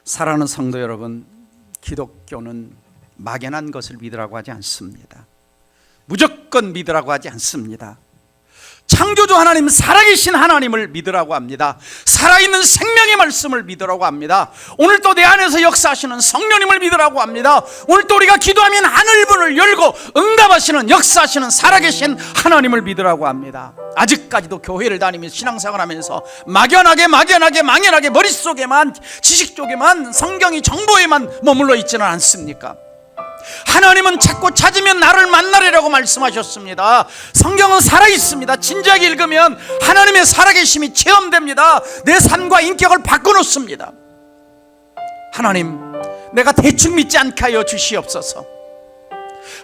Speaker 1: 사랑하는 성도 여러분, 기독교는 막연한 것을 믿으라고 하지 않습니다. 무조건 믿으라고 하지 않습니다. 창조주 하나님, 살아계신 하나님을 믿으라고 합니다. 살아있는 생명의 말씀을 믿으라고 합니다. 오늘 또 내 안에서 역사하시는 성령님을 믿으라고 합니다. 오늘 또 우리가 기도하면 하늘문을 열고 응답하시는, 역사하시는 살아계신 하나님을 믿으라고 합니다. 아직까지도 교회를 다니면서 신앙생활하면서 막연하게 머릿속에만, 지식 쪽에만, 성경이 정보에만 머물러 있지는 않습니까? 하나님은 찾고 찾으면 나를 만나리라고 말씀하셨습니다. 성경은 살아있습니다. 진지하게 읽으면 하나님의 살아계심이 체험됩니다. 내 삶과 인격을 바꿔놓습니다. 하나님, 내가 대충 믿지 않게 하여 주시옵소서.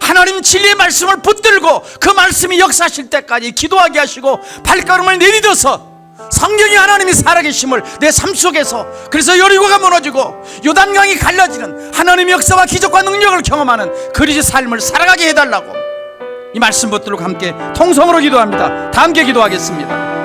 Speaker 1: 하나님 진리의 말씀을 붙들고 그 말씀이 역사하실 때까지 기도하게 하시고 발걸음을 내딛어서 성경이 하나님이 살아계심을 내 삶 속에서, 그래서 여리고가 무너지고 요단강이 갈라지는 하나님의 역사와 기적과 능력을 경험하는 그리스도의 삶을 살아가게 해달라고 이 말씀 붙들고 함께 통성으로 기도합니다. 다 함께 기도하겠습니다.